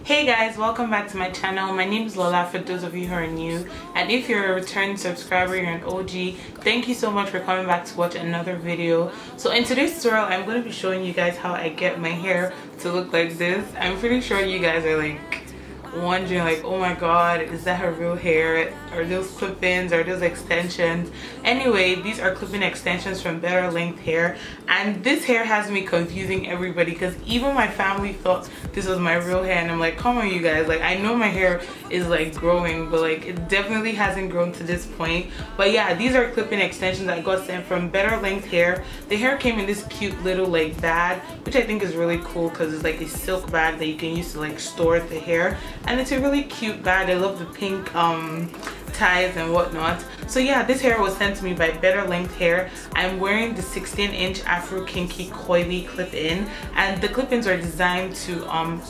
Hey guys, welcome back to my channel. My name is Lola for those of you who are new, and if you're a returning subscriber, you're an OG, thank you so much for coming back to watch another video. So in today's tutorial, I'm going to be showing you guys how I get my hair to look like this. I'm pretty sure you guys are like wondering like, oh my god, is that her real hair? Are those clip-ins? Are those extensions? Anyway, these are clip-in extensions from Betterlength hair, and this hair has me confusing everybody because even my family thought this was my real hair, and I'm like, come on you guys, like I know my hair is like growing, but like it definitely hasn't grown to this point. But yeah, these are clip-in extensions I got sent from Betterlength hair. The hair came in this cute little like bag, which I think is really cool because it's like a silk bag that you can use to like store the hair, and it's a really cute bag. I love the pink ties and whatnot. So yeah, this hair was sent to me by Betterlength hair. I'm wearing the 16-inch Afro Kinky Coily clip-in, and the clip-ins are designed to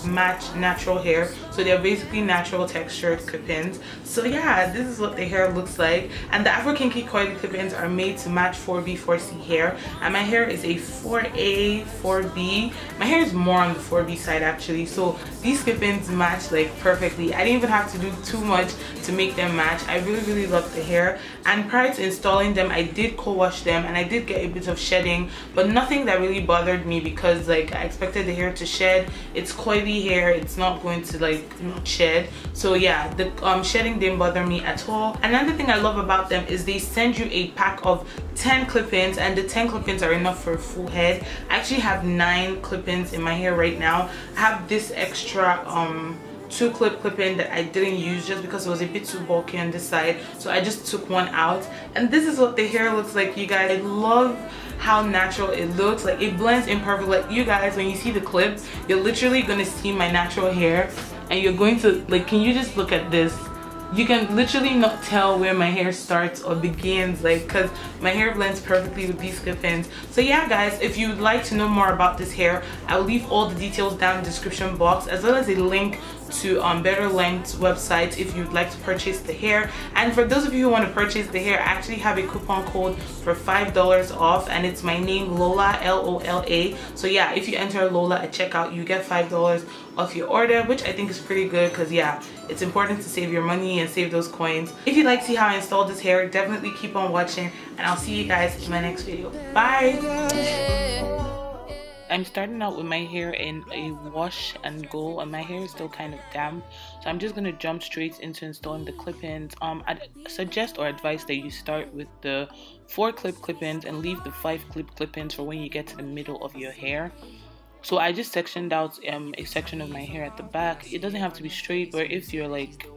match natural hair, so they're basically natural textured clip-ins. So yeah, this is what the hair looks like, and the Afro Kinky Coily clip-ins are made to match 4B 4C hair, and my hair is a 4A 4B. My hair is more on the 4B side actually, so these clip-ins match like perfectly. I didn't even have to do too much to make them match. I really love the hair, and prior to installing them I did co-wash them, and I did get a bit of shedding, but nothing that really bothered me because like I expected the hair to shed. It's coily hair, it's not going to like not shed. So yeah, the shedding didn't bother me at all. Another thing I love about them is they send you a pack of 10 clip-ins, and the 10 clip-ins are enough for a full head. I actually have 9 clip-ins in my hair right now. I have this extra 2 clip-in that I didn't use just because it was a bit too bulky on this side, so I just took one out, and this is what the hair looks like, you guys. I love how natural it looks. Like it blends in perfect. Like you guys, when you see the clip, you're literally gonna see my natural hair, and you're going to like, can you just look at this? You can literally not tell where my hair starts or begins, like, because my hair blends perfectly with these clip-ins. So yeah guys, if you'd like to know more about this hair, I'll leave all the details down in the description box, as well as a link to Betterlength's website if you'd like to purchase the hair. And for those of you who want to purchase the hair, I actually have a coupon code for $5 off, and it's my name, Lola, L-O-L-A. So yeah, if you enter Lola at checkout, you get $5 off your order, which I think is pretty good because yeah, it's important to save your money and save those coins. If you'd like to see how I install this hair, definitely keep on watching, and I'll see you guys in my next video. Bye! I'm starting out with my hair in a wash and go, and my hair is still kind of damp, so I'm just going to jump straight into installing the clip-ins. I'd suggest or advise that you start with the 4 clip-ins and leave the 5 clip-ins for when you get to the middle of your hair. So I just sectioned out a section of my hair at the back. It doesn't have to be straight, but if you're like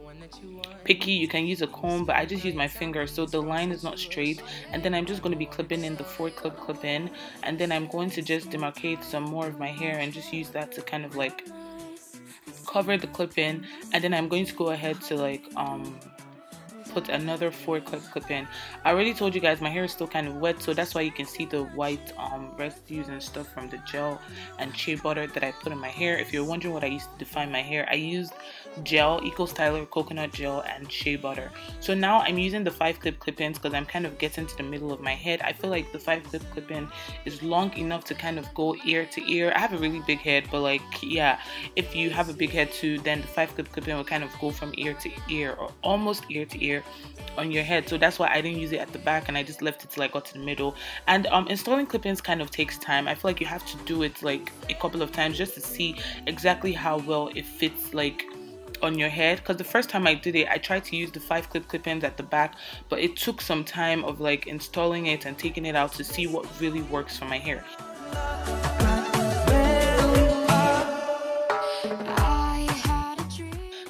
picky, you can use a comb, but I just use my finger so the line is not straight. And then I'm just going to be clipping in the 4 clip-in, and then I'm going to just demarcate some more of my hair and just use that to kind of like cover the clip-in. And then I'm going to go ahead to like put another 4 clip-in. I already told you guys my hair is still kind of wet, so that's why you can see the white residues and stuff from the gel and shea butter that I put in my hair. If you're wondering what I used to define my hair, I used gel, Eco Styler coconut gel, and shea butter. So now I'm using the 5 clip-ins because I'm kind of getting to the middle of my head. I feel like the 5 clip-in is long enough to kind of go ear to ear. I have a really big head, but like yeah, if you have a big head too, then the 5 clip-in will kind of go from ear to ear or almost ear to ear on your head. So that's why I didn't use it at the back, and I just left it till I got to the middle. And installing clip-ins kind of takes time. I feel like you have to do it like a couple of times just to see exactly how well it fits like on your head, because the first time I did it I tried to use the 5 clip-ins at the back, but it took some time of like installing it and taking it out to see what really works for my hair.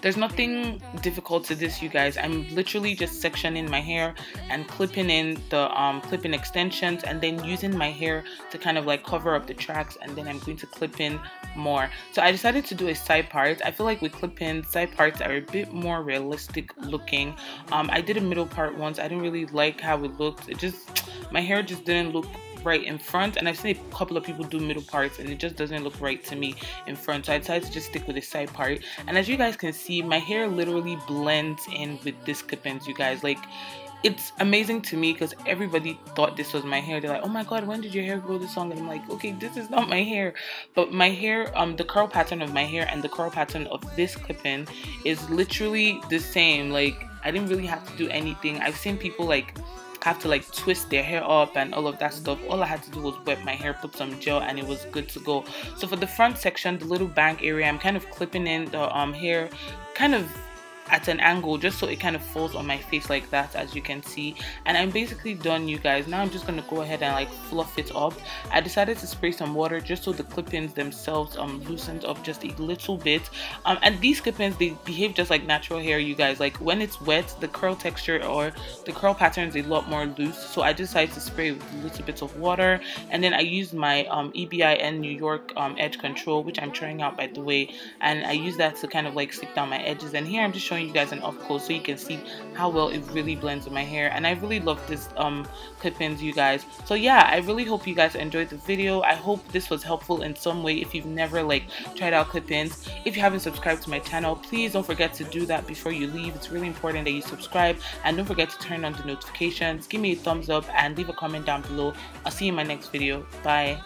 There's nothing difficult to this, you guys. I'm literally just sectioning my hair and clipping in the clip-in extensions, and then using my hair to kind of like cover up the tracks, and then I'm going to clip in more. So I decided to do a side part. I feel like with clip-ins, side parts are a bit more realistic looking. I did a middle part once. I didn't really like how it looked. My hair just didn't look right in front, and I've seen a couple of people do middle parts and it just doesn't look right to me in front, so I decided to just stick with the side part. And as you guys can see, my hair literally blends in with this clip-ins, you guys. Like it's amazing to me because everybody thought this was my hair. They're like, oh my god, when did your hair grow this long? And I'm like, okay, this is not my hair. But my hair, the curl pattern of my hair and the curl pattern of this clip-in is literally the same. Like, I didn't really have to do anything. I've seen people like have to like twist their hair up and all of that stuff. All I had to do was wet my hair, put some gel, and it was good to go. So for the front section, the little bank area, I'm kind of clipping in the hair kind of at an angle just so it kind of falls on my face like that, as you can see. And I'm basically done, you guys. Now I'm just gonna go ahead and like fluff it up. I decided to spray some water just so the clip-ins themselves loosened up just a little bit. And these clip-ins, they behave just like natural hair, you guys. Like when it's wet, the curl texture or the curl pattern is a lot more loose, so I decided to spray with a little bit of water. And then I used my EBIN New York edge control, which I'm trying out by the way, and I use that to kind of like stick down my edges. And here I'm just showing you guys an up close so you can see how well it really blends with my hair. And I really love this clip-ins, you guys. So yeah, I really hope you guys enjoyed the video. I hope this was helpful in some way if you've never like tried out clip-ins. If you haven't subscribed to my channel, please don't forget to do that before you leave. It's really important that you subscribe, and don't forget to turn on the notifications. Give me a thumbs up and leave a comment down below. I'll see you in my next video. Bye.